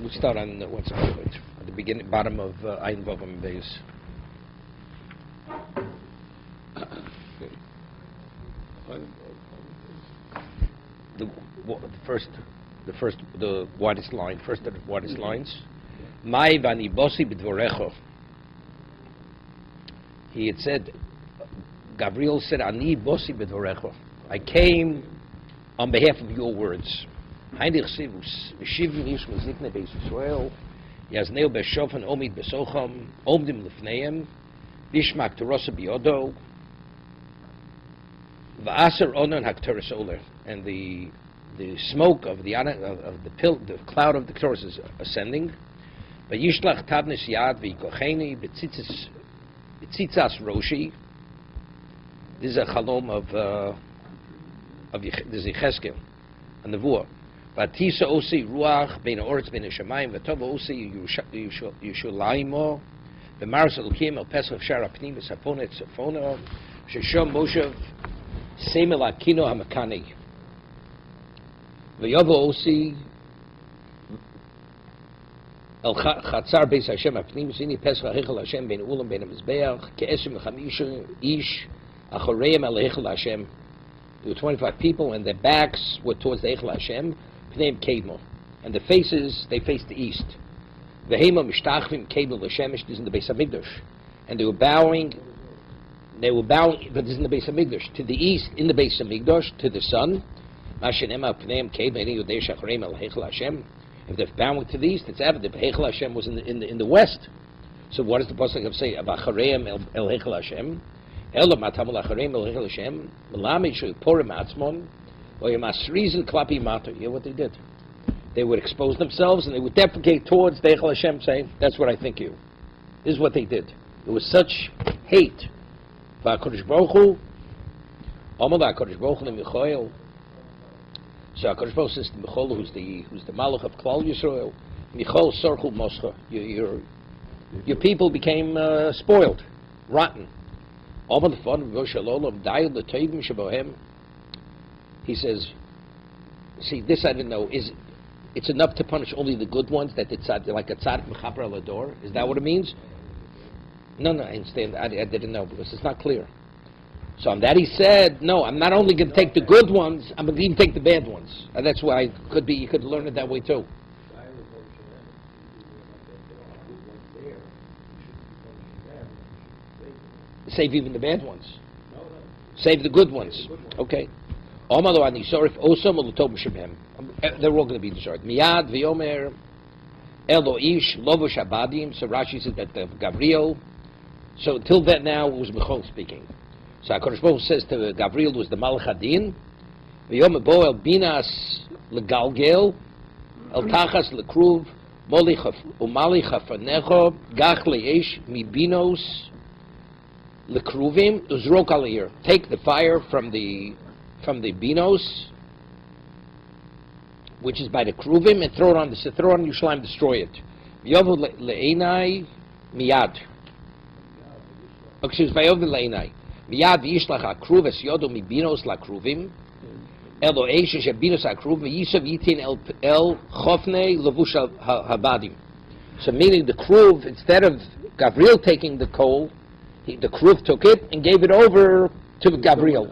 We start on what's at the beginning, bottom of Ein Vav and Beis. The widest line, first of the widest lines. Mai vani bosi b'dvorecho. He had said, Gabriel said, Ani bosi b'dvorecho. I came on behalf of your words. Heinrich Sivus, V'shivim ish mezikne beis Yisrael, Yazneu b'shofan omid b'socham, omdim lefneim, Bishmak terosa b'yodo, V'aser onon hakteres oler. And the smoke of the cloud of the Torah is ascending. V'yishlach tavnis yad v'yikocheni b'tzitzas roshi. This is a chalom of Yecheskel, a nevuah. V'atisa osi ruach bein ha'oretz bein ha'shamayim v'tova osi Yerushalayimo v'maras elokim el pesach shar ha'pnim v'safona et safona sheshom moshev semel akino ha'makani v'yovo osi el chatzar beis Hashem ha'pnim zini pesach ha'hechel Hashem bein ulam bein ha'mizbeach ke'esim v'chamisha ish achoreim el ha'hechel Hashem. There were 25 people, and their backs were towards the Eichel Hashem, Pneim Kedmo, and the faces, they faced the east. V'heima mishtachvim Kedmo l'Shemesh, this is in the Beis Hamikdash, and they were bowing, but this is in the Beis Hamikdash, to the east, in the Beis Hamikdash, to the sun. Mashenema Pneim Kedmo, any Yodei Shachareim el Eichel Hashem. If they're bowing to the east, it's evident the Eichel Hashem was in the west. So what does the pasuk have to say about Chareim el Eichel Hashem? Hear what they did. They would expose themselves and they would defecate towards the Eichel Hashem, saying, that's what I think you. This is what they did. There was such hate. So HaKadosh Baruch Hu says to Michal, who's the Malach of Klal Yisrael, Michal Sorchul Moscha, your people became spoiled, rotten. He says, see, this I didn't know. It's enough to punish only the good ones, that it's like a tzaddik mechaper al ador? Is that what it means? No, I understand. I didn't know, because it's not clear. So on that he said, no, I'm not only going to take the good ones, I'm going to even take the bad ones. And that's why you could learn it that way too. Save even the bad ones. Save the good ones. Okay. They're all going to be destroyed. Miyad v'yomer Eloish lovush abadim. So Rashi said that Gabriel. So until that now it was Michal speaking. So HaKadosh Baruch Hu says to Gabriel was the Malach Hadin. V'yomer bo el binas legalgel el tachas lekruv molich umali chafanecho gach leish mibinos. Lekruvim uzrok alir. Take the fire from the binos, which is by the kruvim, and throw it on Yerushalayim, destroy it. V'yovu le'enai miyad. Excuse me. V'yovu le'enai miyad v'yishlach hakruv es yodo mibinos lakruvim. Elo eish shebinos hakruv v'yisav yitin el chofnei levush habadim. So meaning the kruv, instead of Gabriel taking the coal, the Kruv took it and gave it over to Gabriel.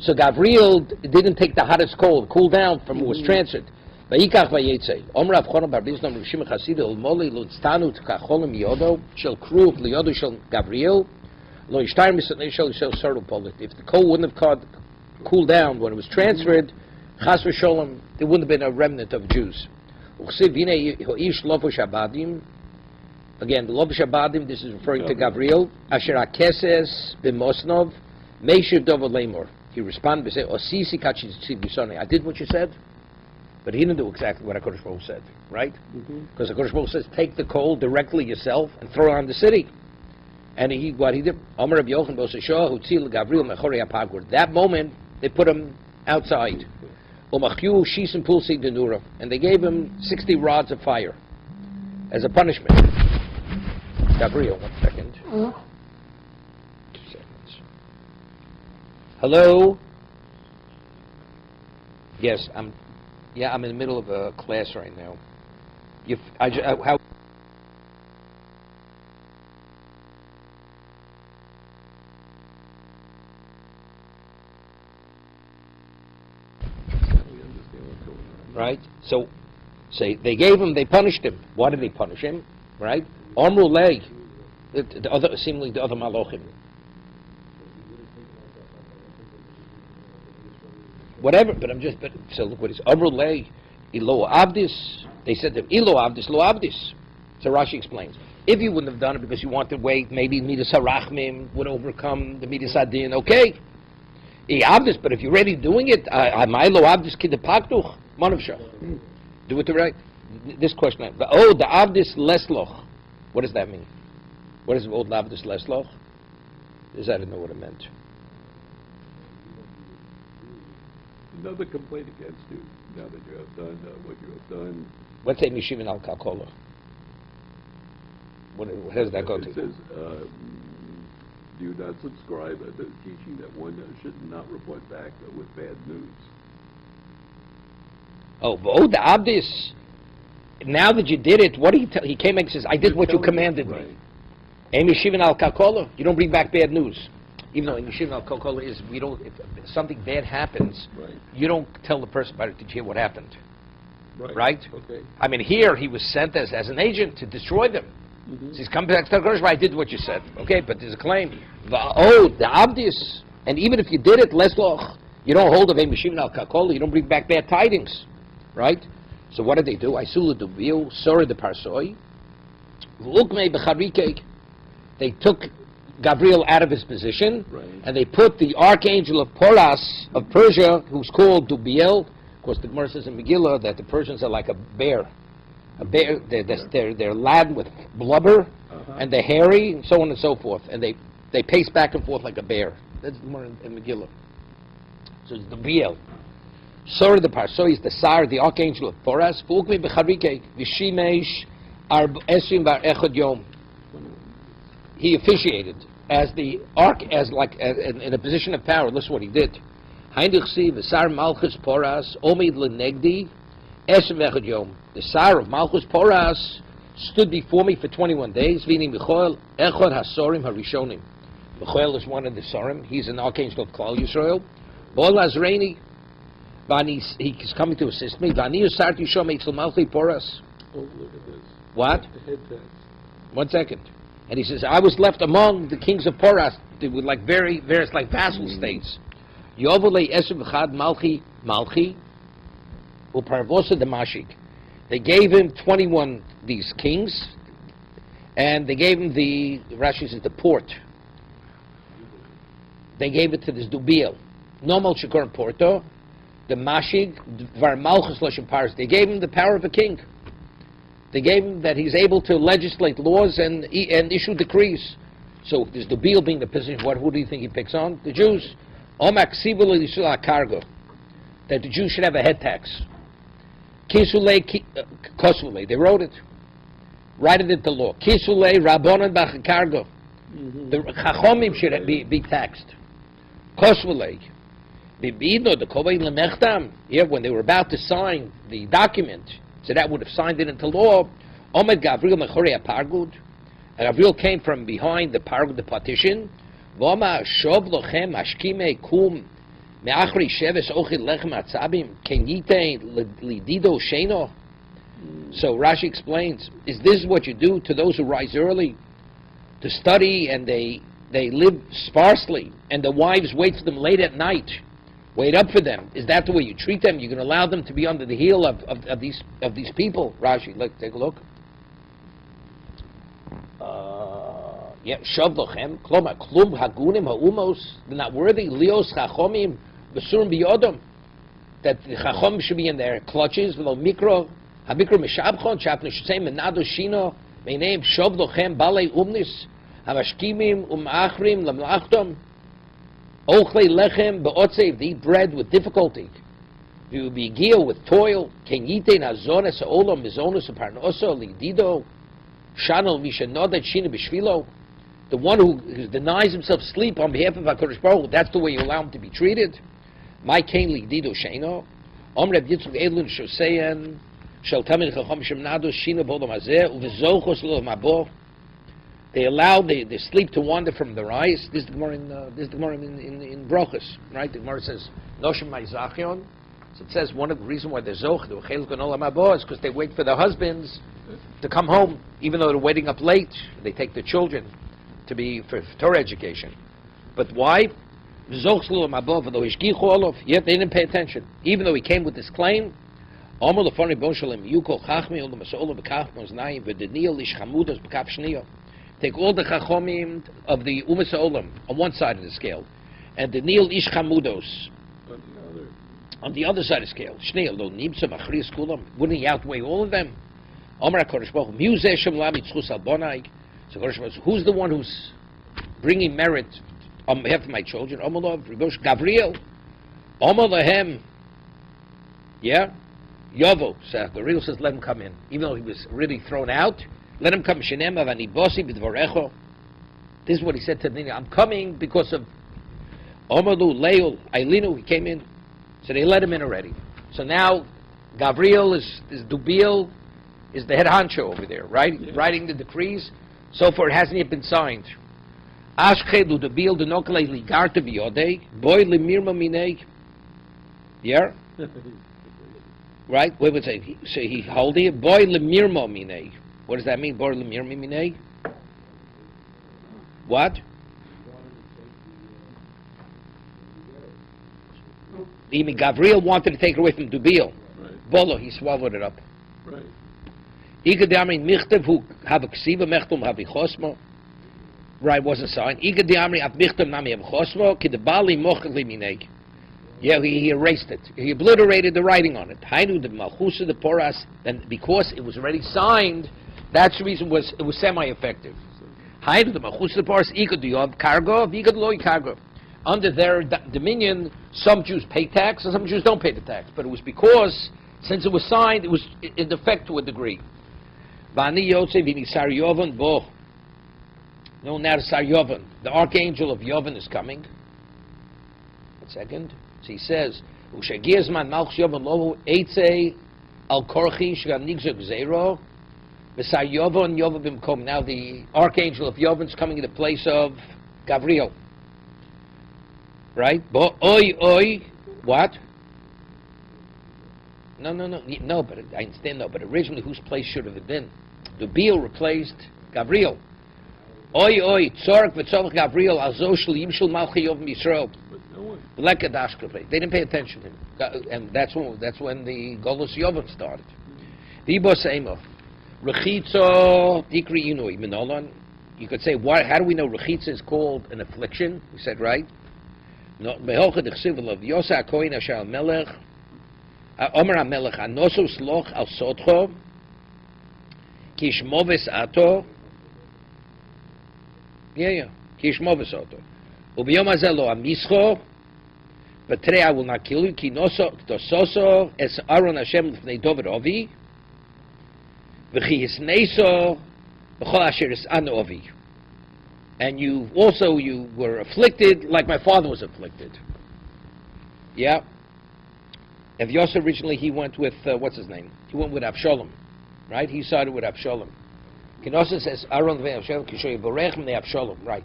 So Gabriel didn't take the hottest coal, cool down from what was transferred. Vayikach vayetze. Omer Avchonon bar Bizna Rishim Chasidu El Moli Lutztanu Tkacholim Yodo Shel Kruv Liyodo Shel Gabriel Lo Yishtar Misatnei Shel Sorul Polit. If the coal wouldn't have cooled down when it was transferred, Chas v'Sholem, there wouldn't have been a remnant of Jews. Uchsiv Yinei Ho'ish Lovush Abadim. Again, the Lovush Abadim, this is referring to Gabriel. Asher HaKeses b'Mosnov, Meishiv Dovo Lemor. He responded by saying, Osisi Kachi Tzid Bisoni. I did what you said, but he didn't do exactly what HaKadosh Baruch Hu said, right? Because HaKadosh Baruch Hu says, take the coal directly yourself and throw it on the city. And what he did, Omer Rabbi Yochanan Boseshoah, Hutzil Gabriel Mechorei HaPagur. That moment, they put him outside. Umachyu Shisim Pulsi Denura. And they gave him 60 rods of fire as a punishment. Gabriel, 1 second. 2 seconds. Hello? Yes, I'm in the middle of a class right now. How? Right? So, say they punished him. Why did they punish him? Right? Amru lei, seemingly the other malochim. Whatever, so look what it is. Amru lei, ilo abdis. They said to him, ilo abdis, lo abdis. So Rashi explains. If you wouldn't have done it because you wanted to wait, maybe midas harachmim would overcome the midas adin. Okay. Abdis, but if you're already doing it, my lo abdis kidepaktuch. Do it right. This question. The abdis lesloch. What does that mean? What is old abdis lesloch? I didn't know what it meant. Another complaint against you. Now that you have done what you have done. What's a mishivin al kalkola? What does that go to? It says, do you not subscribe to the teaching that one should not report back with bad news? The abdis. Now that you did it, what do he came and says, I did what you commanded me. Amy Shivin al Kakola, you don't bring back bad news. Even though Amy Shivin al Kakola is, if something bad happens, you don't tell the person about it. Did you hear what happened? Right? Okay. I mean, here he was sent as an agent to destroy them. Mm-hmm. So he's come back to the Gershma, I did what you said. Okay, but there's a claim. The abdis, and even if you did it, lesloch, you don't hold of Amy Shivin al Kakola, you don't bring back bad tidings. Right? So what did they do? Aisula dubil, Sora the parsoi, Lukmei b'charikek. They took Gabriel out of his position, and they put the archangel of Poras of Persia, who's called Dubiel. Of course, the Gemara says in Megillah that the Persians are like a bear. They're laden with blubber, and they're hairy, and so on and so forth. And they pace back and forth like a bear. That's the Gemara in Megillah. So it's Dubiel. Sora the Parsoi is the Sar, the archangel of Poras. Fulkmi b'charikek v'shimesh esim var echad yom. He officiated as the in a position of power. Listen what he did. Heinrich si v'sar malchus Poras omid lenegdi esim echad yom. The Sar of malchus Poras stood before me for 21 days. V'ni Michoel echad hasorim harishonim. Michoel is one of the Sorim. He's an archangel of Klal Yisrael. Bol Azreini. He's coming to assist me. Oh, look at this. What? The head tax. 1 second. And he says, I was left among the kings of Poras. They were like various like vassal states. Yovolei Esub Chad Malchi Uparvosa Damashik. They gave him 21 these kings, and they gave him Rashi says the port. They gave it to this Dubiel. Normal Shikor Porto. The Mashig, Var Malchus Lashon Paras, they gave him the power of a king. They gave him that he's able to legislate laws and issue decrees. So there's the Dubiel being the position. Who do you think he picks on? The Jews. Omak Sibul Cargo. That the Jews should have a head tax. Kisule Kosule. They wrote it. Write it into law. Kisule Rabbonon Bach Cargo. The Chachomim should be taxed. Kosule. Here, when they were about to sign the document, so that would have signed it into law. Omed Gabriel Mechorei Pargud. Gabriel came from behind the pargud, the partition. Voma Shov Lochem Ashkime Kum Meachri Sheves Ochid Lechem Atzabim Kenyite Lidido Sheno. So Rashi explains: is this what you do to those who rise early to study, and they live sparsely, and the wives wait for them late at night? Wait up for them. Is that the way you treat them? You're going to allow them to be under the heel of these people? Rashi, let's take a look. Shav lochem, kloma klum hagunim haumos. They're not worthy. Lios chachomim besurim biyodom. That the chachom should be in their clutches. V'lo mikro habikro mishabchon shapnu shusay menado shino meineim shav lochem balei umnis havashkimim umachrim lamlachtom. Ochle lechem be'otzev, they eat bread with difficulty. You be gil with toil. Ken yitein azones ha'olam mizonos u'parnoso lidido shanol mishanodet shina b'shvilo. The one who denies himself sleep on behalf of HaKadosh Baruch Hu, that's the way you allow him to be treated. My kain lidido sheno. Om Reb Yitzchak Elun Shoseyan Shel Tamid Chacham Shemnado Shina Bodom Hazeh Uvezochos Lo Mabo. They allow the sleep to wander from their eyes. This is the Gemara in Brochus, right? The Gemara says Noshim Ma'Zachion. So it says one of the reasons why they're zoch, the Chelik and Olam Haba, is because they wait for their husbands to come home, even though they're waiting up late. They take their children to be for Torah education. But why? Zoch Slu Olam Haba, though Hishkichu Olof, yet they didn't pay attention. Even though he came with this claim, Amar Lefani Bon Shalem Yuko Chachmi Olam Masolam Bekach Moznayim V'Deniel Ish Chamudas Bekaf Shniyo. Take all the Chachomim of the Umas Olam on one side of the scale, and Deniel Ish Chamudos on the other side of the scale. Shnei lo nimtza machrias kulam. Wouldn't he outweigh all of them? Amar HaKadosh Baruch Hu, Miu zeh shem lam yitzchus al bonai. So HaKadosh Baruch Hu, who's the one who's bringing merit on behalf of my children? Amar lo Ribosh Gabriel. Amar lahem. Yeah? Yovo. So Gabriel says, let him come in. Even though he was really thrown out, let him come. Shenem avani bosi b'dvarecho. This is what he said to Nina. I'm coming because of Amar lu Leil Eilinu. He came in. So they let him in already. So now, Gabriel is Dubiel, is the head honcho over there, right? Yeah. Writing the decrees. So far, it hasn't yet been signed. Ashchedu Dubiel denokle ligarta v'yodei boy lemirma minei. Yeah, right. Wait, say he holding it. Boy lemirma minei. What does that mean? Boy lemirma minei. What? Even Gabriel wanted to take it away from Dubiel. Right. Bolo, he swallowed it up. Right. Right, wasn't signed. Yeah, he erased it. He obliterated the writing on it. And because it was already signed, that's the reason it was semi-effective. Under their dominion, some Jews pay tax and some Jews don't pay the tax. But it was because, since it was signed, it was in effect to a degree. No, now Sar Yovan. The archangel of Yovan is coming. 1 second. So he says, now the archangel of Yovan is coming in the place of Gabriel. Right? But what? No, but I understand. No, but originally, whose place should have it been? Dubiel replaced Gabriel. Tzorach v'tzorach Gabriel azo shel yimshul malchi yov Yisrael. They didn't pay attention to him, and that's when the Golus Yovan started. V'ibos eimov rechitzo dikri inui minolon. You could say, why? How do we know rechitza is called an affliction? We said right. No, behocha dechsiv of Yosa Kohen Asher al Melech, Omer HaMelech Anosu Sloch al Sotcho, Kishmoves Ato. Yeah. Kishmoves Ato. Ubiyom Hazel Lo Amischo, but today I will not kill you. Ki Nososo Es Aaron Hashem L'fnei Dovid Ovi, V'chi Hisneiso B'chol Asher Es An Ovi. And you were afflicted like my father was afflicted. Yeah. If Yosef originally he went with what's his name? He went with Avshalom, right? He sided with Avshalom. Kenosa says Aaron ve'Avshalom kishoy borech mnei Avshalom, right?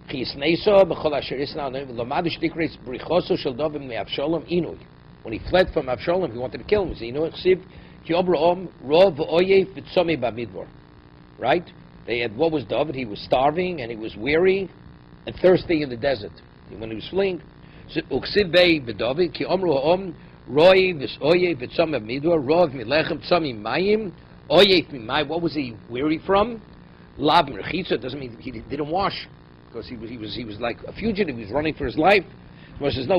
Chisneiso b'chol asher isna lomadish dikreis brichoso shel David mnei Avshalom inui. When he fled from Avshalom, he wanted to kill him. He said, chsiv ki obraom rov v'oyev v'tzomei b'midbar, right? They had, what was David? He was starving and he was weary and thirsty in the desert when he was fleeing. Uksiv bei b'David ki omru ha'om roi v'oyev v'tzomei b'midbar rov milechem tzomei mayim oyev mimai. What was he weary from? Lav merchitza doesn't mean he didn't wash because he was like a fugitive. He was running for his life. He says no,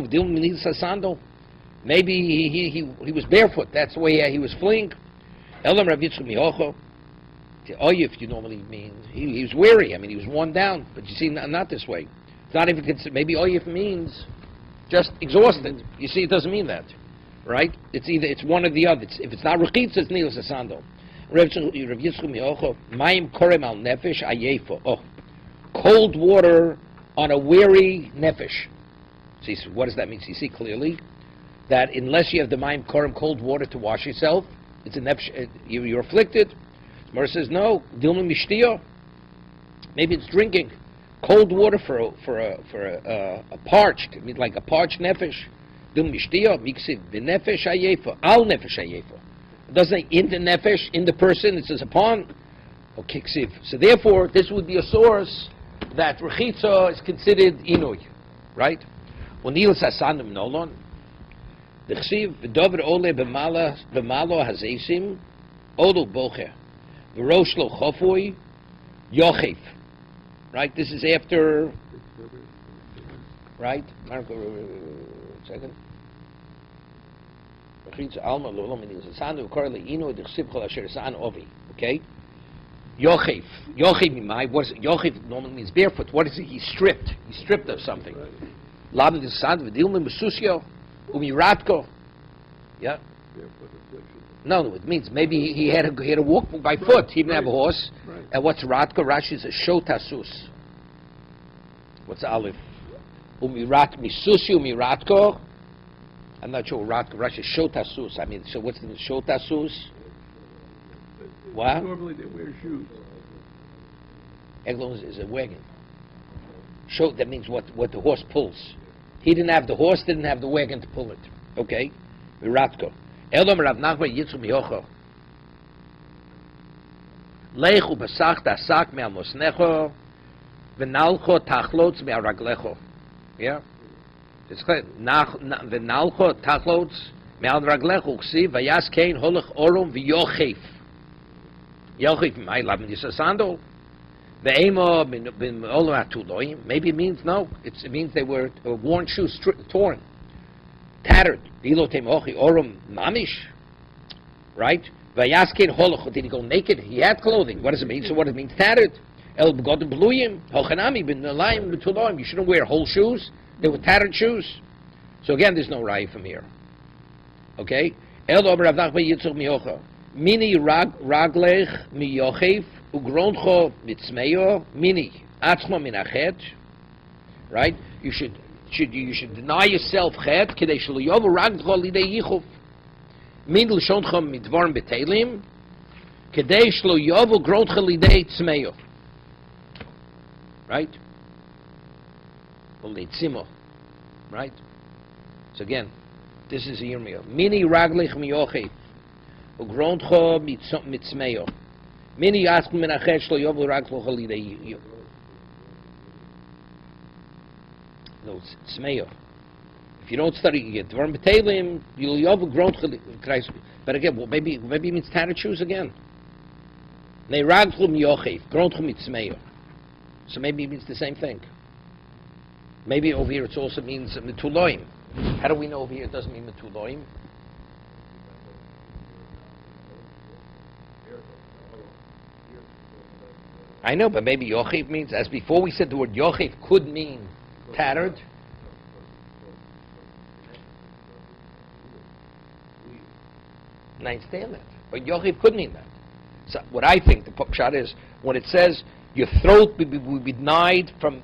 maybe he was barefoot. That's the way he was fleeing. Elam Rav Yitzchak Mihocho. Oyif, you normally mean he was weary. I mean, he was worn down. But you see, not this way. It's not even maybe Oyif means just exhausted. You see, it doesn't mean that, right? It's one or the other. If it's not rechitza, it's nilas asando. Rav Yitzchak Mihocho, mayim korem al nefesh ayefo. Oh, cold water on a weary nefesh. See, what does that mean? So you see clearly that unless you have the mayim korem, cold water to wash yourself, It's a nefesh. You're afflicted. Gemara says no. Dilma mishtiyah. Maybe it's drinking cold water for a parched. I mean, like a parched nefesh. Dilma mishtiyah miksiv v'nefesh hayefa al nefesh hayefa. It doesn't say in the nefesh, in the person. It says upon. Okay, ksiv. So therefore, this would be a source that rechitza is considered inui, right? Unil sasanim nolon. The ksiv v'dover ole b'malo hazesim olu bocher v'rosh lo chofui yochef. Right. This is after. Right. Marco, second. Rechitza alma lo unil sasanu korle inui the ksiv kol asher san ovi. Okay. Yochef. Yochef mimai. What is it? Yochef normally means barefoot. What is it? He's stripped. He's stripped of something. Laban the sad v'dilma mesusio umiratko. Yeah. Barefoot affliction. No, it means maybe he had to walk by foot. He didn't have a horse. Right. And what's ratko? Rashi is a shotasus. What's aleph? Umirat misusio umiratko. I'm not sure. Ratko. Rashi is shotasus. I mean, so what's the shotasus? What? Normally they wear shoes. Eglon is a wagon. Show, that means what the horse pulls. He didn't have the horse, didn't have the wagon to pull it. Okay? Viratko. Elom Rav Nachman Yitzu Miyocho. Leichu basach dasak me'al mosnecho v'nalcho tachlotz me'al raglecho. Yeah? It's clear. V'nalcho tachlotz me'al raglecho. Ksiv vayas kein holach orom v'yochef. Yochef my laben yisasando. Maybe it means no. It means they were worn shoes, torn, tattered. Right? Did he go naked? He had clothing. What does it mean? So what does it mean? Tattered. You shouldn't wear whole shoes. They were tattered shoes. So again, there's no raya from here. Okay? Mini raglech miyochef. Ugroncho mitzmeyo mini atzma minachet, right? You should deny yourself chet kedei shelo yovu ragcho lidei yichuf. Min l'shoncho midvarm betelim kedei shelo yovu groncho lidei tzmeyo, right? Or leitzimo, right? So again, this is Yirmiyah. Mini raglech miyochef ugroncho mitzmeyo. Many ask me nachet shlo yovu rak lo chalidei. No, it's meyo. If you don't study, you get dvarim b'teilim. You'll yovu grown chalidei. But again, well, maybe it means tattered shoes again. Nei rak lo miyochef grown mitzmeyo. So maybe it means the same thing. Maybe over here it also means metuloim. How do we know over here it doesn't mean metuloim? I know, but maybe Yochef means, as before we said the word Yochef could mean tattered. And I understand that. But Yochef could mean that. So what I think the pshat is, when it says your throat will be denied from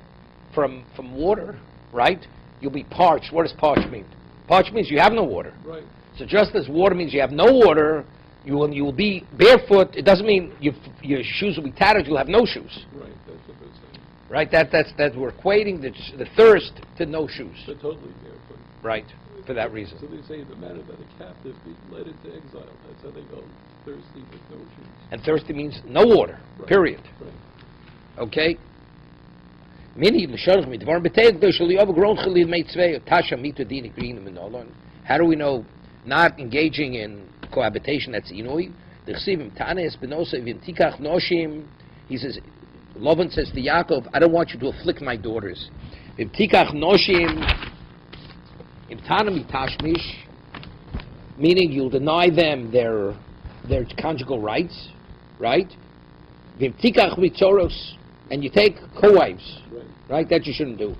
water, right? You'll be parched. What does parched mean? Parched means you have no water. Right. So just as water means you have no water, you will be barefoot. It doesn't mean your shoes will be tattered. You'll have no shoes. Right. That's what they're saying. Right. That we're equating the thirst to no shoes. They're totally barefoot. Right. For that reason. So they say in the matter that a captive be led into exile. That's how they go thirsty with no shoes. And thirsty means no water. Right. Period. Right. Okay. How do we know not engaging in cohabitation? That's inui. He says, Lavan says to Yaakov, I don't want you to afflict my daughters. Meaning you'll deny them their conjugal rights, right? And you take co-wives, right? That you shouldn't do.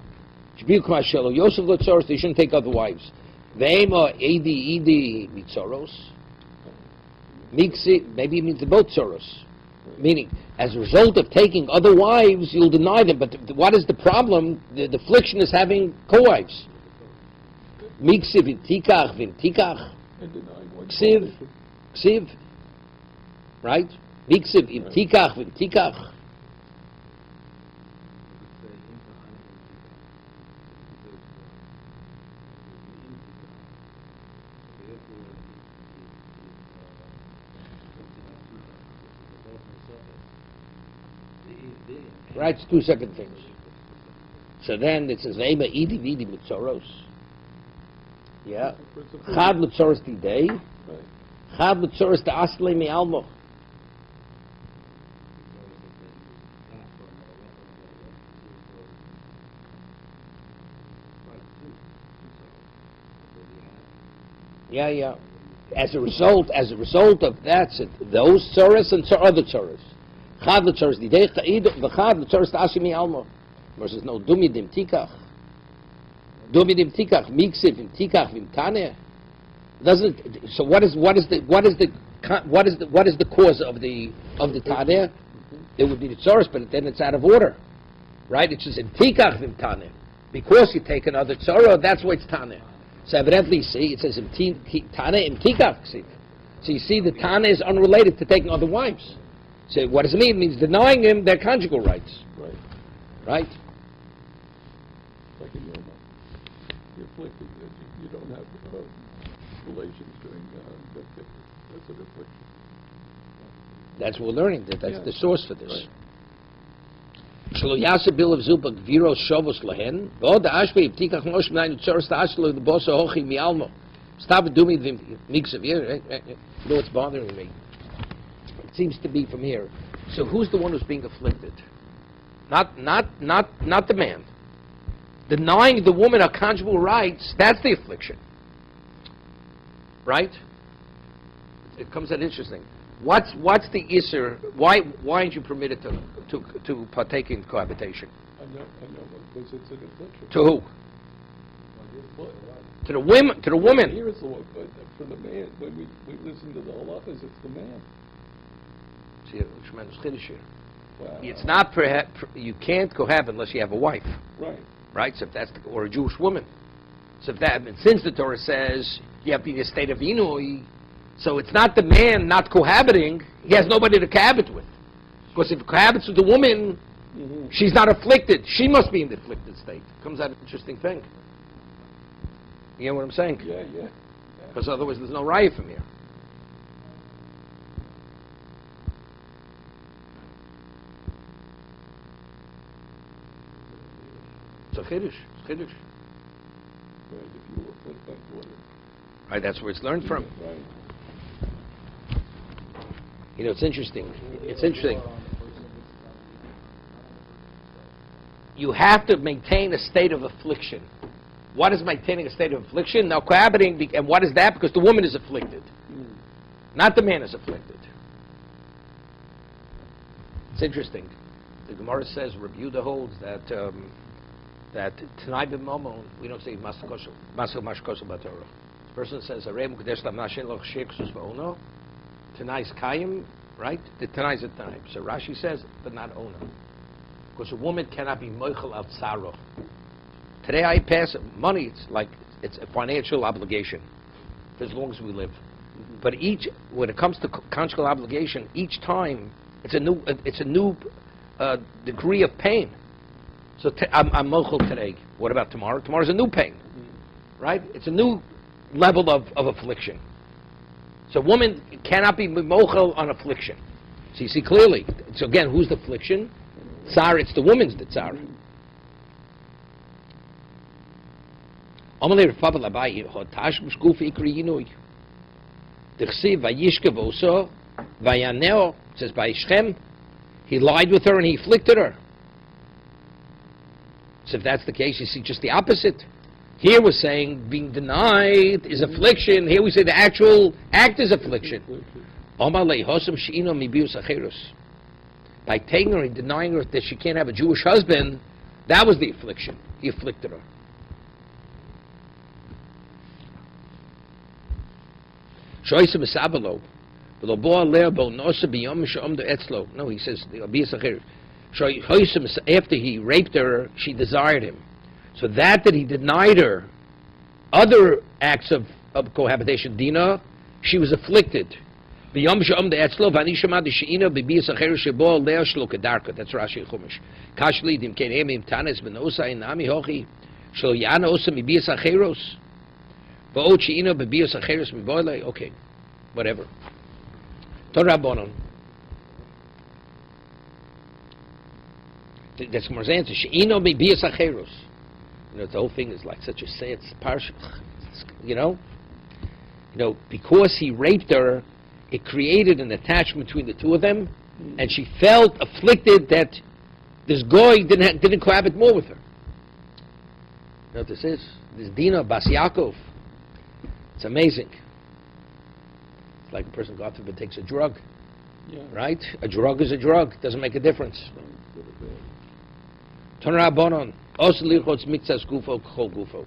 Yosef Latzoros, they shouldn't take other wives. Ve'ema edi mitzoros. Maybe it means the both tzoros. Meaning, as a result of taking other wives, you'll deny them. But what is the problem? The affliction is having co-wives. Miksiv intikach vintikach. Ksiv right? Miksiv im tikach v'im tikach. Right, it's two separate things. So then it says, Ve'ema idi vidi mitzoros. Yeah. Chad mitzoros tidei. Chad mitzoros ta'aslei mi'almo. Yeah. As a result of that, those tzoros and other tzoros. Chad l'tzoros tidei v'chad l'tzoros ta'aslei mi'almo. Versus no dumidim tikach. Dumidim tikach miksiv im tikach im taneh. Doesn't so? What is the cause of the taneh? It would be the tzoros, but then it's out of order, right? It's just im tikach im taneh because you take another tzora. That's why it's taneh. So evidently, see, it says im taneh im tikach. See, so you see the taneh is unrelated to taking other wives. So what does it mean? It means denying him their conjugal rights. Right? Like you're afflicted that you don't have relations during that's an affliction. That's what we're learning. That's the source for this. Shlo yasa bil of zupa gviros shovos lehen. V'od ashbei ptikach mosh m'nayin tzoros ta'ashlo the bosa hochi mi'almo. Stop doing the mix of here. You know what's bothering me? It seems to be from here. So who's the one who's being afflicted? Not the man. Denying the woman her conjugal rights, that's the affliction. Right? It comes out interesting. What's the isser? Why aren't you permitted to partake in cohabitation? I know, because it's an affliction. To who? To the women. To the woman. Here is the one, but for the man, when we listen to the halachas, it's the man. See, it's tremendous chiddush here. Wow. It's not you can't cohabit unless you have a wife. Right? So if that's or a Jewish woman. So if that, since the Torah says you have to be in a state of inui, so it's not the man not cohabiting. He has nobody to cohabit with. Because if he cohabits with the woman, she's not afflicted. She must be in the afflicted state. Comes out an interesting thing. You know what I'm saying? Yeah. Because otherwise there's no raya from here. It's a chiddush. Right, if you were afflicted by water. Right, that's where it's learned from. Right. You know, it's interesting. You have to maintain a state of affliction. What is maintaining a state of affliction? Now, cohabiting, and what is that? Because the woman is afflicted. Not the man is afflicted. It's interesting. The Gemara says, Rabbi Yehuda holds that tonight b'mamon, we don't say masu mashkosel b'torah. The person says, Arei mukadesh lamnashin loch sheksus v'ono. Tanai's kayim, right? The Tanai's a Tanai. So Rashi says, but not Ona. Because a woman cannot be moichel al tzaro. Today I pass money, it's a financial obligation for as long as we live. But when it comes to conjugal obligation, each time it's a new degree of pain. So I'm mochel today. What about tomorrow? Tomorrow's a new pain, right? It's a new level of affliction. So a woman cannot be mochel on affliction. So you see clearly. So again, who's the affliction? Tsar, it's the woman's the tsar. Amalei Rav Labai hotash mishkufi ikri yinui. D'chsiv vayishkev oso vayaneo, says by Shechem, he lied with her and he afflicted her. So if that's the case, you see just the opposite. Here we're saying being denied is affliction. Here we say the actual act is affliction. By taking her and denying her that she can't have a Jewish husband, that was the affliction. He afflicted her. No, he says, after he raped her, she desired him. So that he denied her other acts of cohabitation, Dina, she was afflicted. B'yom she'om de'etzlo v'ani shema d'she'ino b'biyas acher shebo leo shlo kedarka. That's Rashi Chumash. Kashli dim kenem im tanes b'nosa inami hochi shlo yana osa mibiyas acheros v'od she'ino b'biyas acheros miboile. Okay, whatever. Torah bonon. That's Gemara's answer. She'ino b'biyas acheros. You know, the whole thing is like such a say. It's parshas. You know, because he raped her, it created an attachment between the two of them, and she felt afflicted that this guy didn't cohabit more with her. You know what this is? This Dina Bas Yaakov. It's amazing. It's like a person, God forbid, takes a drug. Yeah. Right? A drug is a drug. Doesn't make a difference. Torah bonon. Also lichotz mitzas gufo kol gufo.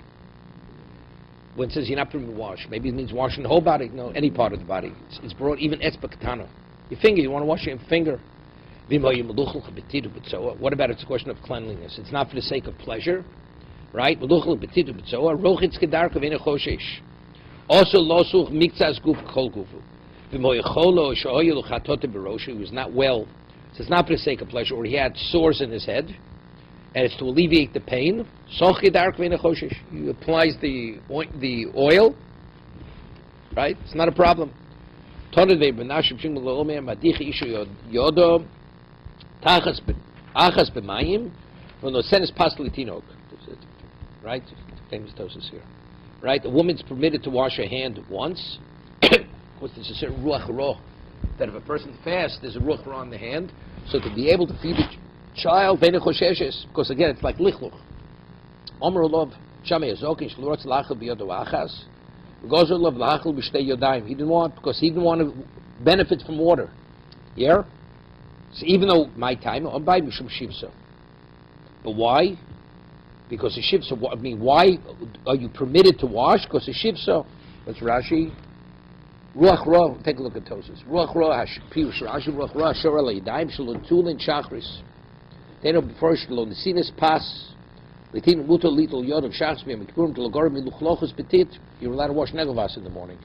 When it says you're not permitted to wash, maybe it means washing the whole body. No, any part of the body. It's broad, even etzba katana. Your finger, you want to wash your finger. What about it's a question of cleanliness? It's not for the sake of pleasure, right? Also, losuch mikzas guf kol gufu. He was not well. So it's not for the sake of pleasure, or he had sores in his head, and it's to alleviate the pain. He applies the oil, right? It's not a problem. Right? Famous tosis here. Right? A woman's permitted to wash her hand once. Of course, there's a certain ruach roh that if a person fasts, there's a ruach roh on the hand. So to be able to feed the child, because again, it's like lichluch. He didn't want, because he didn't want to benefit from water. Yeah? So even though my time, but why? Because the shivsa. I mean, why are you permitted to wash? Because the shivsa. That's Rashi. Ruach roh. Take a look at Tosis. Ruach roh. Pirush Rashi. Ruach roh. Shor alei daim shalon tulin chachris. They know before shalon nesinas pas. Litin mutal little yod of shachs b'yam kippurim to lagor miluchlochus petit. You're allowed to wash negovas in the morning,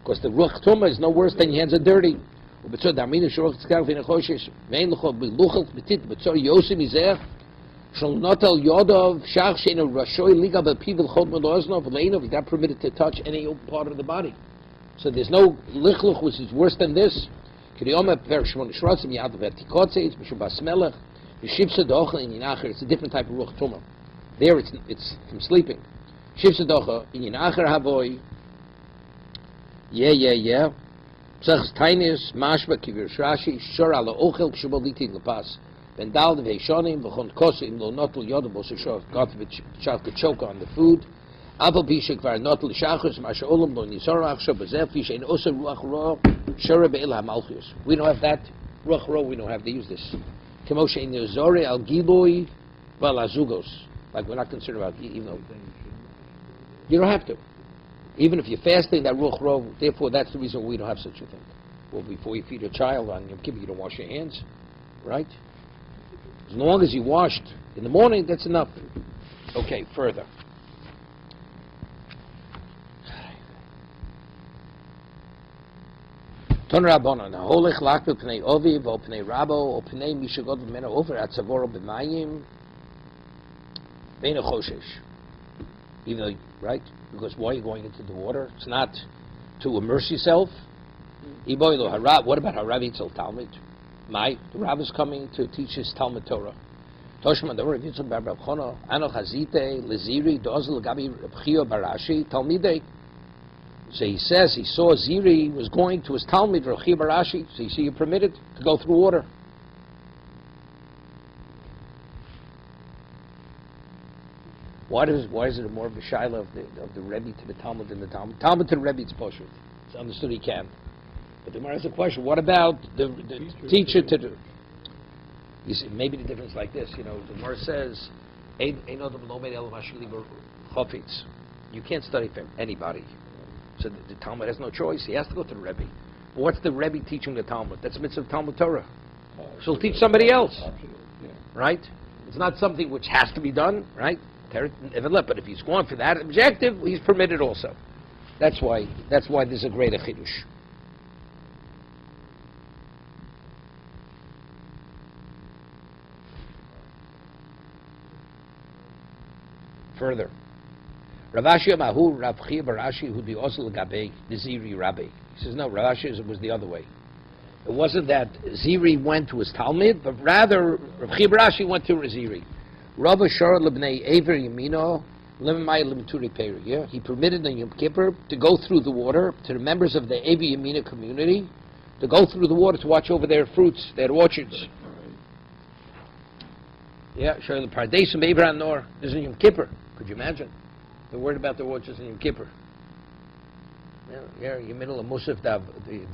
because the ruach tumah is no worse than your hands are dirty. Ubetzor darminu shoroch tzkar v'nechoshes vein luchol biluchel petit. Betzor yosim izeh. He's not permitted to touch any part of the body. So there's no lichluch which is worse than this. It's a different type of ruach tumah. There it's from sleeping. Yeah. Ben dal de veishonim v'chon kosim lo notel yodem b'osishov. God forbid child could choke on the food. Apple pishik var notel shachus masha olam lo nisorach shov b'zeh fish ein osa ruach roh shore be'il ha'malchus. We don't have that ruach roh. We don't have to use this. Kemoshe in nizore al giloi val azugos. Like we're not concerned about, even though you don't have to. Even if you're fasting, that ruach roh. Therefore, that's the reason we don't have such a thing. Well, before you feed a child on Yom Kippur, you don't wash your hands, right? As long as you washed in the morning, that's enough. Okay, further. Ton Rabbanon, Holech Lakbel Pnei Oviv, O Pnei Rabo, O Pnei Mishagod V'meno Over At Savoro B'mayim, Bein Choshesh. Even though, right? Because why are you going into the water? It's not to immerse yourself. What about Harav Yitzel Talmud? The Rav is coming to teach his Talmud Torah. Toshman, the word Yitzhak bar Rav Chono, Ano Chazite, Leziri, Dozel, Gabi, Rabchio, Barashi, Talmidei. So he says he saw Ziri was going to his Talmud, Rabchio, Barashi. So you see, you're permitted to go through water. Why is it more of a shaila of the Rebbe to the Talmud than the Talmud? Talmud to the Rebbe, it's poshut. It's understood he can. But the Gemara has a question. What about the teacher to do? You see, maybe the difference like this. The Gemara says, "You can't study for anybody." So the Talmud has no choice. He has to go to the Rebbe. But what's the Rebbe teaching the Talmud? That's a mitzvah of Talmud Torah. She'll teach somebody else, right? It's not something which has to be done, right? But if he's going for that objective, he's permitted also. That's why there's a greater chidush. Further. Ravashi Amahu Rav Chia Barashi who the Osel Gabe the Ziri Rabbi. He says no, Ravashi was the other way. It wasn't that Ziri went to his Talmud, but rather Rav Chia Barashi went to Ziri. Rav Shor Lebnei Aver Yamino Lemay Lemturi Peri. Yeah, he permitted the Yom Kippur to go through the water to the members of the Aver Yamina community to go through the water to watch over their fruits, their orchards. Yeah, sure. The Pardesim Abraham Nor is in Yom Kippur. Could you imagine? They're worried about their orchards in Yom Kippur. Yeah, in the middle of Musaf, the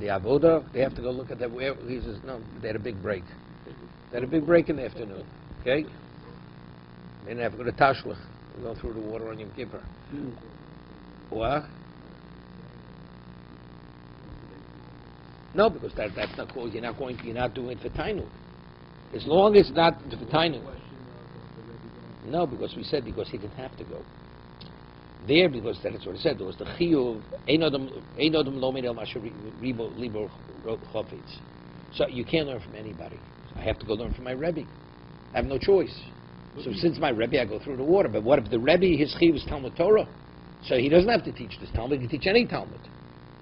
Avoda, they have to go look at that. He says, no, they had a big break. They had a big break in the afternoon. Okay? They didn't have to go to Tashlach. They go through the water on Yom Kippur. What? No, because that's not cool. You're not doing it for Tainu. As long as it's not for Tainu. No, because we said because he didn't have to go. There, because that's what it said. There was the chiyuv einodem lomin el masher libo chofetz. So you can't learn from anybody. I have to go learn from my Rebbe. I have no choice. So since my Rebbe, I go through the water. But what if the Rebbe, his chiyuv is Talmud Torah? So he doesn't have to teach this Talmud. He can teach any Talmud,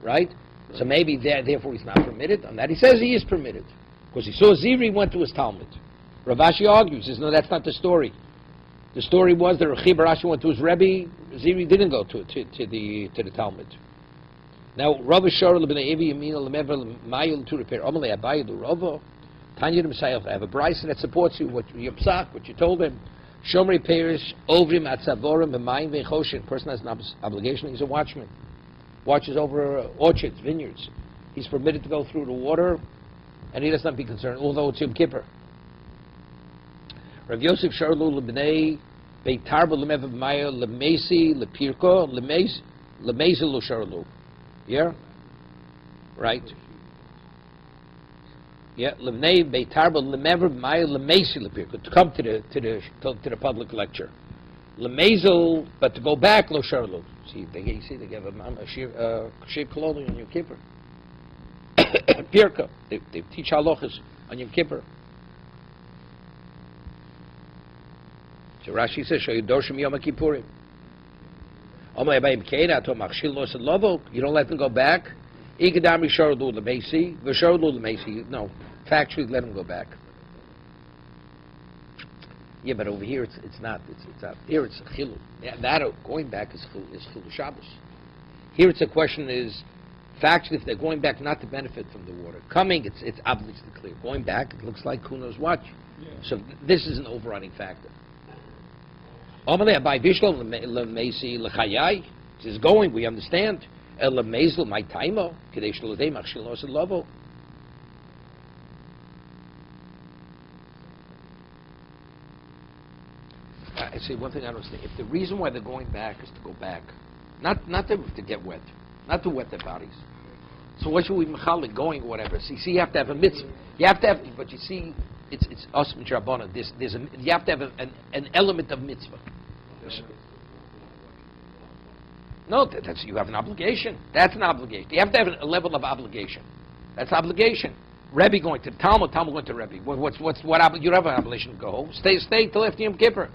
right? So maybe therefore he's not permitted. On that he says he is permitted because he saw Ziri went to his Talmud. Rav Ashi argues, says no, that's not the story. The story was that Rav Barashi went to his Rebbe. Ziri didn't go to the Talmud. Now, Rav Shor lebnei Evi Yamina lemever mayul to repair. Amalei Abayi do Ravo. Tanya himself. I have a brisa that supports you. What your psak, what you told him. Shomri perish ovrim atzavorim b'mayim ve'choshin. Person has an obligation. He's a watchman. Watches over orchards, vineyards. He's permitted to go through the water, and he does not be concerned, although it's Yom Kippur. Rav Yosef Sharlu lebnei beitarba lemev b'maya lemesi lepirko lemesi lo Sharlu. Yeah, right. Yeah, lebnei beitarba lemev b'maya lemesi lepirko to come to the public lecture. Lemezel, but to go back lo Sharlu. See, they give a shir koloni on Yom Kippur. Pirka, they teach halachas on Yom Kippur. So Rashi says, "Shoyu doshim Yom Kippurim." You don't let them go back. Igadami shardu lemesi, v'shardu lemesi. No, factually, let them go back. Yeah, but over here it's not. It's not. Here it's a chilu. Yeah, that going back is chilu Shabbos. Here it's a question is factually if they're going back not to benefit from the water. Coming, it's obviously clear. Going back, it looks like Kuno's watch. Yeah. So this is an overriding factor. Is going, we understand. I see one thing I don't understand. If the reason why they're going back is to go back, not to get wet, not to wet their bodies. So what should we mechalik going or whatever? See, you have to have a mitzvah. You have to have, but you see, it's us mitzvah. You have to have an element of mitzvah. No, that's you have an obligation. That's an obligation. You have to have a level of obligation. That's obligation. Rebbe going to the Talmud going to Rebbe. You have an obligation to go home. Stay till after Yom Kippur.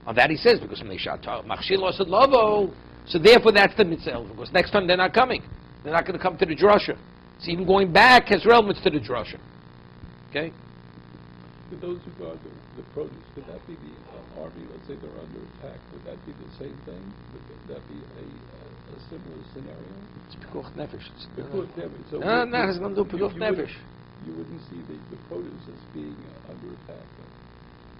On that he says because when they shot machshil osad lovo, so therefore that's the mitzvah. Because next time they're not coming. They're not going to come to the drasha. So even going back has relevance to the drasha. Okay. With those who guard the produce, could that be the army? Let's say they're under attack. Would that be the same thing? Would that be a similar scenario? It's pikuach nefesh. Pikuach nefesh. So no, it's going to do pikuach nefesh. You wouldn't see the produce as being under attack.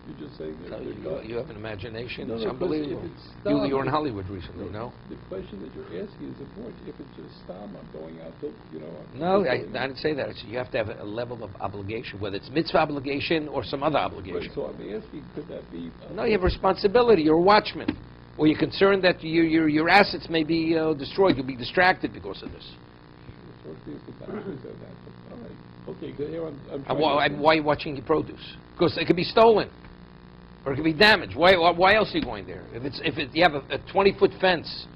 You're just saying that you have an imagination. No, it's unbelievable. You were in Hollywood recently, no? The question that you're asking is important. If it's just I'm going out to, No, I didn't say that. You have to have a level of obligation, whether it's mitzvah obligation or some other obligation. Right, so I'm asking, could that be? No, you have responsibility. You're a watchman. Or you're concerned that your assets may be destroyed. You'll be distracted because of this. Okay, here I'm and why are you watching your produce? Because it could be stolen. Or it could be damaged. Why else are you going there? If you have a 20-foot fence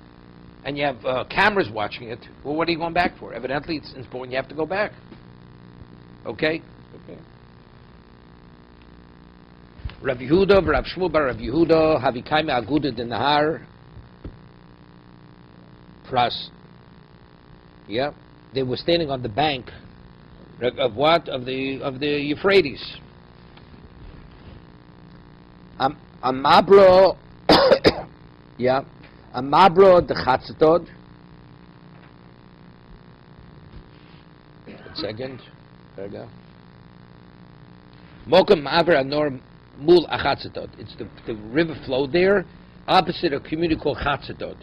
and you have cameras watching it, well, what are you going back for? Evidently, it's important you have to go back. Okay? Okay. Rav Yehuda, Rav Shmuel bar Rav Yehuda, Havikaime Aguda de Nahar, Pras. Yeah, they were standing on the bank of what? Of the Euphrates. Amabro, yeah, Amabro de Chatzatod. Second, there you go. Mokum Ma'aver Anor Mul Achatzatot. It's the river flowed there, opposite a community called Chatzatot.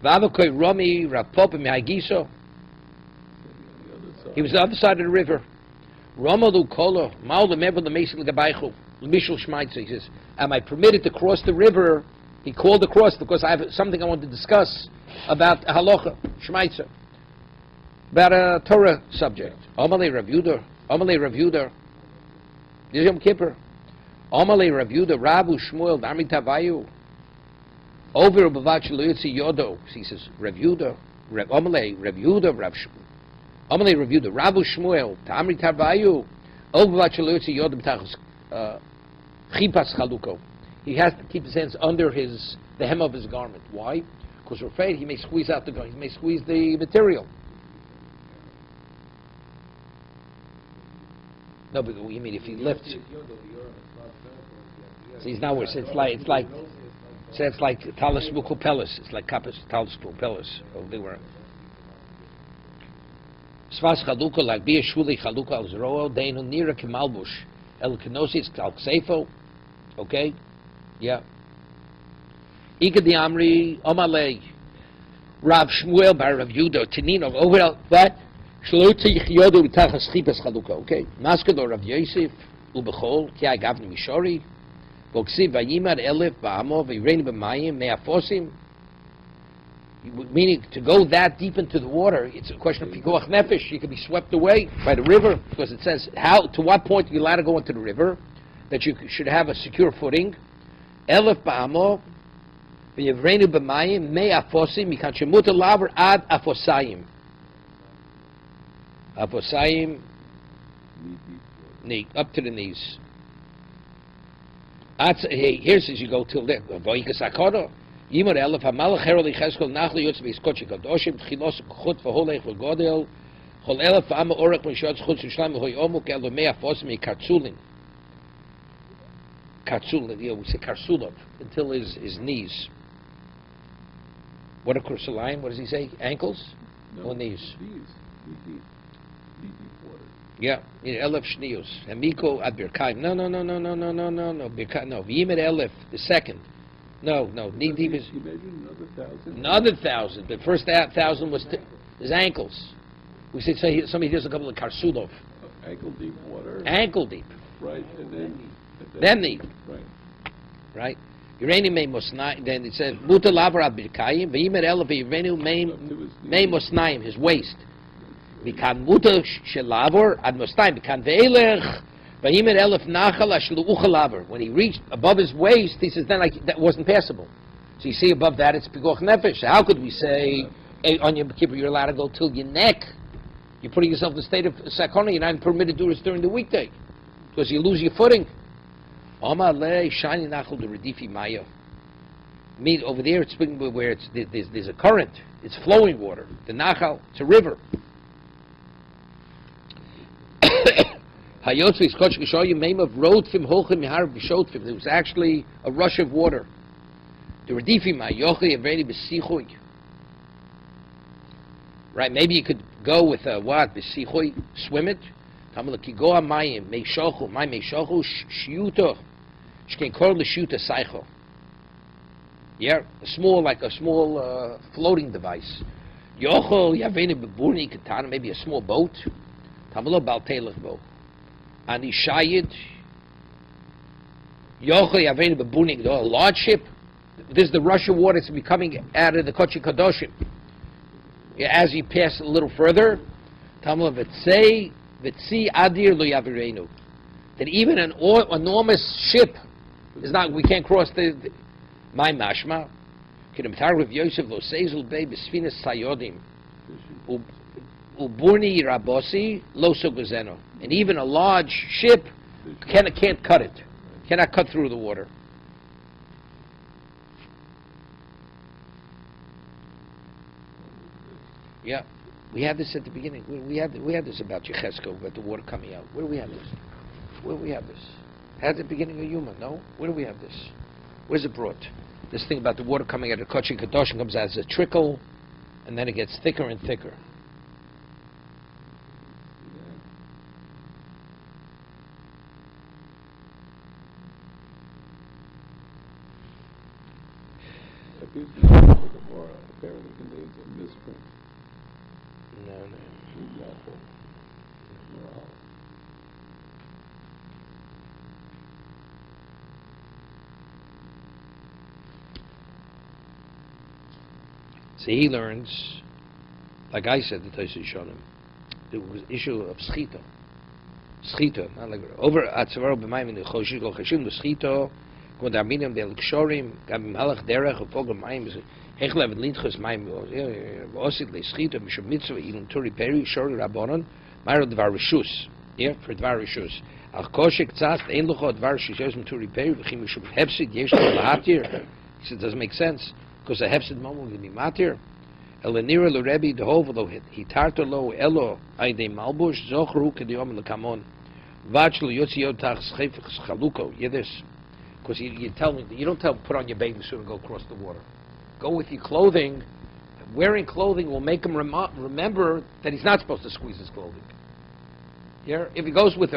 Vavakoi Romi Rapop Mehagiso. He was the other side of the river. Romalu Kolo Maul Lemebel Lemesil Gabaychu Lemishul Shmaitza. He says, "Am I permitted to cross the river?" He called across because I have something I want to discuss about halacha Shmaitza, about a Torah subject. Amalei Rav Yehuda, Amalei Rav Yehuda. This is Yom Kippur. Amalei Rav Yehuda, Rabu Shmuel, Dami Tavayu. Over Bavach Luyitzi Yodo. He says, Rav Yehuda, Amalei Rav Yehuda, Amalei Rav Yehuda, Rabu Shmuel, Tamri Tavayu. Over Bavach Luyitzi Yodo B'tachos Chipas Chaluko. He has to keep his hands under the hem of his garment. Why? Because we're afraid he may squeeze out the garment. He may squeeze the material. No, but you mean if he lifts? See, it's not worse. It's like talis mukupelis. It's like kapis talis mukupelis. Oh, they were. Svas chaluka like bia shuli chaluka al zroo deinu nira kemalbush el kenosis al ksefo. Okay, yeah. Ika di amri omalei Rav Shmuel bar Rav Yehuda Tinino over that. Okay, Maskado Rav Yosef Ubechol Ki Gavni Mishori Voksiv Vayimad Elif Ba'amo V'Yirein B'Mayim Me'afosim. Meaning to go that deep into the water, it's a question of pikuach nefesh. You can be swept away by the river because it says to what point are you allowed to go into the river, that you should have a secure footing. Elif Ba'amo V'Yirein B'Mayim Me'afosim Mikan Shemuta Laver Ad Afosayim. Afosayim, knee, up to the knees. Hey, here says you go till there. Voikasakoro, Yimar Elef Hamalach Heroli Cheskol Nachli Yotz Veiskochi Kadoshim Tchilos Chut Vaholech Vagodel Chol Elef Ama Orach Mishot Chut Shishlam Hoy Omuk Elo Mea Fosmi Katzulin. Katzulin, we say Karsulov until his knees. What a Kursalayim? What does he say? Ankles or knees? Yeah, Elef Shnius. And Miko at Birkaim. No. Birkaim, no. V'yimet Elef, the second. No. Knee deep is. You measured another 1,000? Another 1,000. The first 1,000 was his ankles. We said somebody does a couple of Karsulov. Ankle deep water. Ankle deep. Right, and then knee. Right. Uranium may mosnaim. Then it says Muta Lavar at Birkaim. V'yimet Elef Uranium may mosnaim, his waist. Mikan muta shelavor ad mostayim mikan ve'elech v'yimer elef nachal ashlu uchalaver. When he reached above his waist, he says then that wasn't passable. So you see above that it's pikuach nefesh. How could we say on Yom Kippur you're allowed to go till your neck? You're putting yourself in a state of sakona. You're not permitted to do this during the weekday because you lose your footing. Amar le shani nachal the redifi maya. Mean over there it's where there's a current. It's flowing water. The nachal, it's a river. There was actually a rush of water. Right, maybe you could go with swim it. Yeah, a small floating device. Maybe a small boat. And he shayid a large ship. This is the rush of water that's becoming out of the Kochi Kadoshim. As you pass a little further, that even an enormous ship is not. We can't cross my mashma. Uburni rabosi lo sogazeno, and even a large ship can't cut it. Cannot cut through the water. Yeah, we had this at the beginning. We had this about Yechesko, about the water coming out. Where do we have this? Where do we have this? At the beginning of Yuma, no? Where do we have this? Where's it brought? This thing about the water coming out of Kochin Kadoshim comes out as a trickle, and then it gets thicker and thicker. The Gemara apparently contains a misprint. No. So he learns, like I said, the Tosei Shonim, it was issue of schita. Schita, not like over atzavaro b'mayim in the choshish go chashim the schita, go d'aminim be'el kshorim, gam malach derech ufog b'mayim hechlev and linchus mayim osid le schita mishum mitzvah ilum turi peri shori rabbanon mayro dvar rishus, yeah, for dvar rishus. Ach koshik tzast ein lucho dvar rishus turi peri v'chim mishum hefsid yesh lo lahatir. He said, doesn't make sense. Because the hefsid moment will be matir. Elenira lo Rebbe the whole lo hitarto lo elo aide malbush zochru kediyom lekamon vachlo yotziyot tach schefich chaluko. Yeah, this because you tell me you don't tell put on your bathing suit and go across the water. Go with your clothing. Wearing clothing will make him remember that he's not supposed to squeeze his clothing. Yeah, if he goes with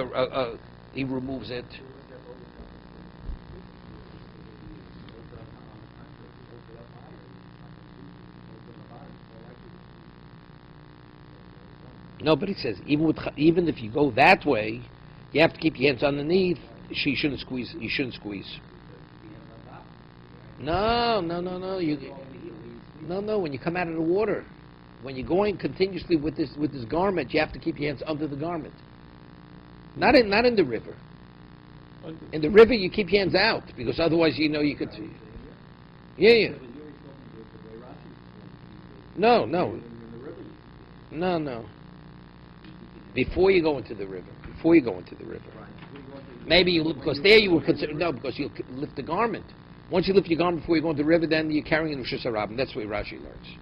he removes it. No, but he says even if you go that way, you have to keep your hands underneath. She shouldn't squeeze. You shouldn't squeeze. No. When you come out of the water, when you're going continuously with this garment, you have to keep your hands under the garment. Not in the river. In the river, you keep your hands out because otherwise, you could. Yeah. No. Before you go into the river. Maybe because there you would consider, no, because you lift the garment. Once you lift your garment before you go into the river, then you're carrying in Rishus HaRabim. That's what Rashi learns.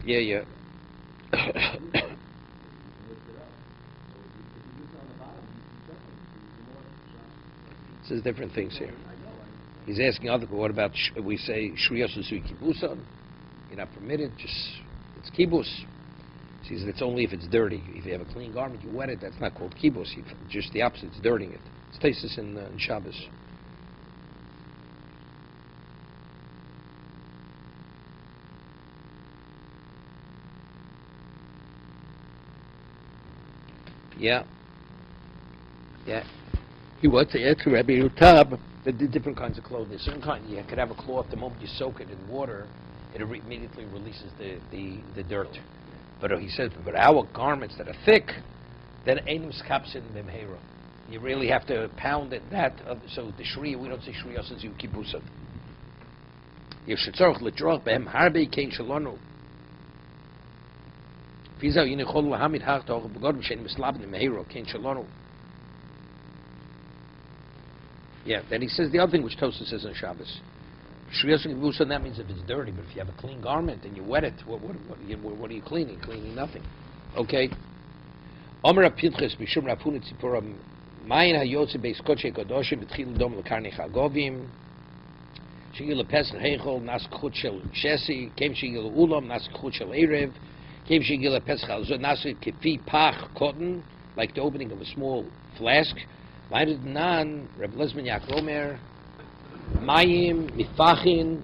Yeah. Says different things here. He's asking what about we say Shriyas Usui Kibusan? You're not permitted. It's kibus. He says it's only if it's dirty. If you have a clean garment, you wet it. That's not called kibus. Just the opposite. It's dirtying it. It's tastes in Shabbos. Yeah. He wants to answer Rabbi Rutab. The different kinds of clothing. Certain kind, you could have a cloth. The moment you soak it in water, it immediately releases the dirt. But he says, but our garments that are thick, then einim skapsin b'mheira. You really have to pound it. So the shriya, we don't say shriya since you kibusan. You should tzorch l'droch behem harbe kein shalonu. Fizau yinichol lahamid hartoch b'god b'shenim eslabin b'mheira kein shalonu. Yeah, then he says the other thing which Tosfos says on Shabbos. Shriyas Kibusan, that means if it's dirty, but if you have a clean garment and you wet it, what are you cleaning? Cleaning nothing. Okay. Omer Pinchas Mishum Rapuni Tziporam Mayin HaYotze Beis Kodesh Kadoshim B'tchil Dom L'Karnei Chagovim Shegil LePesach Heichol Nas Chut Shel Shesi Kem Shegil Ulam Nas Chut Shel Erev Kem Shegil LePesach Alzot Nas Kefi Pach Cotton, like the opening of a small flask. Nan Reb Lezman Yaakov Omer Mayim Mifachin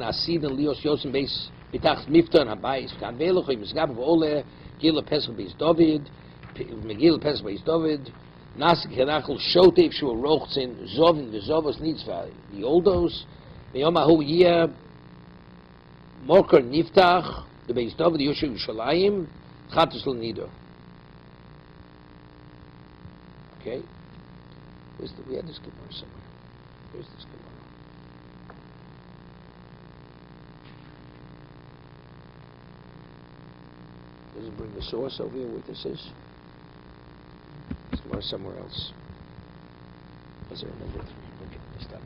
Asid and Lios Yosim Beis Bitach Mifton Habayis Kan Veloch Misgab Ole Gil Pesach Beis David Megil Pesach Beis David Nas Kenachol Shotev Shu Rochzin Zovin V'Zovos Nitzvah the Oldos Yom Ahu Yeh Moker Niftach the Beis David Yoshev Yerushalayim Chatus L'Nido. Okay. We had this Gemara somewhere. Where's this Gemara? Doesn't bring the source over here where this is. It's more somewhere else. Was there a number 3? Okay, stop.